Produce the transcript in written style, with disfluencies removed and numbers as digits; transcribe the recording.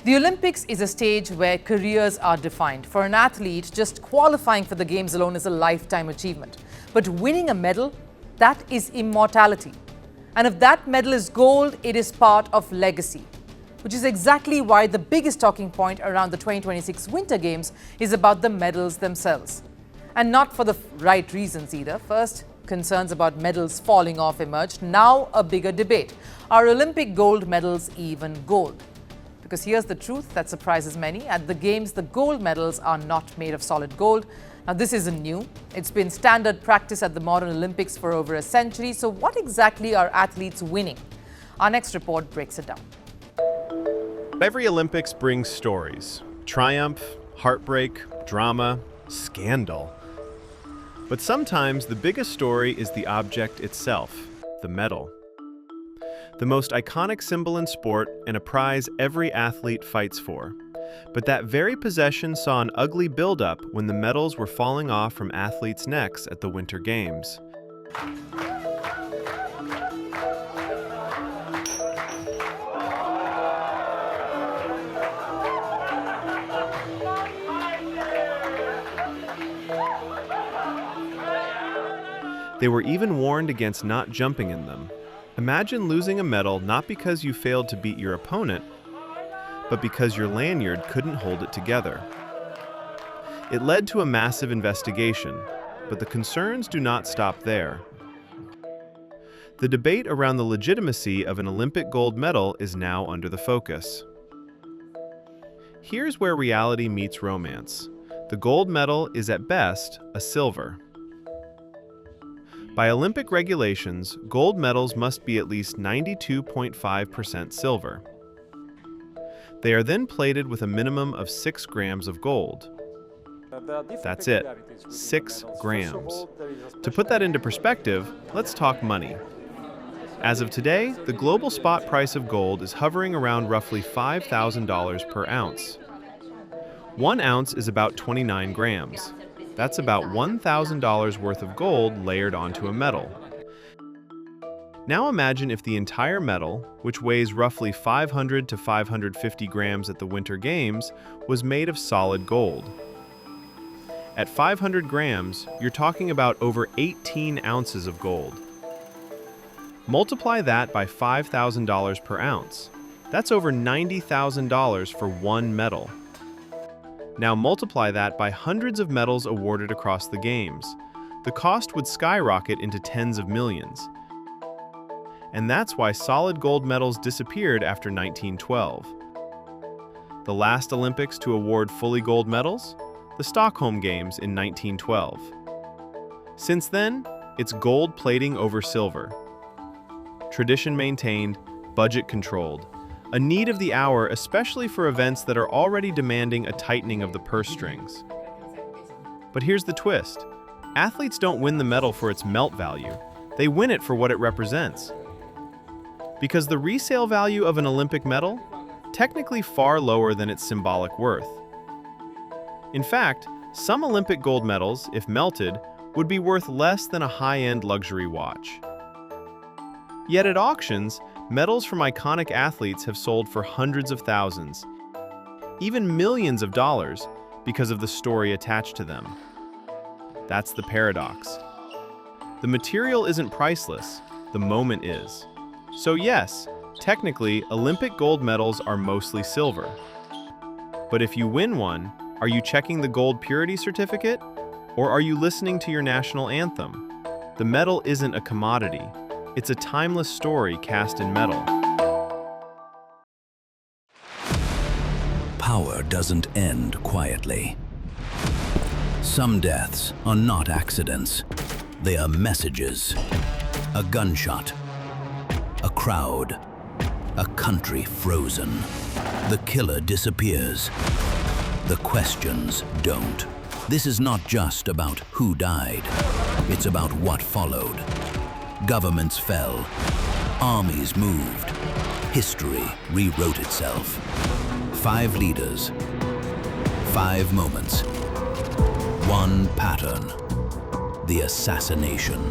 The Olympics is a stage where careers are defined. For an athlete, just qualifying for the Games alone is a lifetime achievement. But winning a medal, that is immortality. And if that medal is gold, it is part of legacy. Which is exactly why the biggest talking point around the 2026 Winter Games is about the medals themselves. And not for the right reasons either. First, concerns about medals falling off emerged. Now, a bigger debate. Are Olympic gold medals even gold? Because here's the truth that surprises many. At the Games, the gold medals are not made of solid gold. Now, this isn't new. It's been standard practice at the modern Olympics for over a century. So what exactly are athletes winning? Our next report breaks it down. Every Olympics brings stories. Triumph, heartbreak, drama, scandal. But sometimes the biggest story is the object itself, the medal. The most iconic symbol in sport and a prize every athlete fights for. But that very possession saw an ugly buildup when the medals were falling off from athletes' necks at the Winter Games. They were even warned against not jumping in them. Imagine losing a medal not because you failed to beat your opponent, but because your lanyard couldn't hold it together. It led to a massive investigation, but the concerns do not stop there. The debate around the legitimacy of an Olympic gold medal is now under the focus. Here's where reality meets romance. The gold medal is at best a silver. By Olympic regulations, gold medals must be at least 92.5% silver. They are then plated with a minimum of 6 grams of gold. That's it, 6 grams. To put that into perspective, let's talk money. As of today, the global spot price of gold is hovering around roughly $5,000 per ounce. 1 ounce is about 29 grams. That's about $1,000 worth of gold layered onto a medal. Now imagine if the entire medal, which weighs roughly 500 to 550 grams at the Winter Games, was made of solid gold. At 500 grams, you're talking about over 18 ounces of gold. Multiply that by $5,000 per ounce. That's over $90,000 for one medal. Now multiply that by hundreds of medals awarded across the Games. The cost would skyrocket into tens of millions. And that's why solid gold medals disappeared after 1912. The last Olympics to award fully gold medals? The Stockholm Games in 1912. Since then, it's gold plating over silver. Tradition maintained, budget controlled. A need of the hour, especially for events that are already demanding a tightening of the purse strings. But here's the twist. Athletes don't win the medal for its melt value. They win it for what it represents. Because the resale value of an Olympic medal, technically far lower than its symbolic worth. In fact, some Olympic gold medals, if melted, would be worth less than a high-end luxury watch. Yet at auctions, medals from iconic athletes have sold for hundreds of thousands, even millions of dollars, because of the story attached to them. That's the paradox. The material isn't priceless, the moment is. So yes, technically, Olympic gold medals are mostly silver. But if you win one, are you checking the gold purity certificate? Or are you listening to your national anthem? The medal isn't a commodity. It's a timeless story cast in metal. Power doesn't end quietly. Some deaths are not accidents. They are messages. A gunshot. A crowd. A country frozen. The killer disappears. The questions don't. This is not just about who died. It's about what followed. Governments fell. Armies moved. History rewrote itself. 5 leaders. 5 moments. One pattern. The assassination.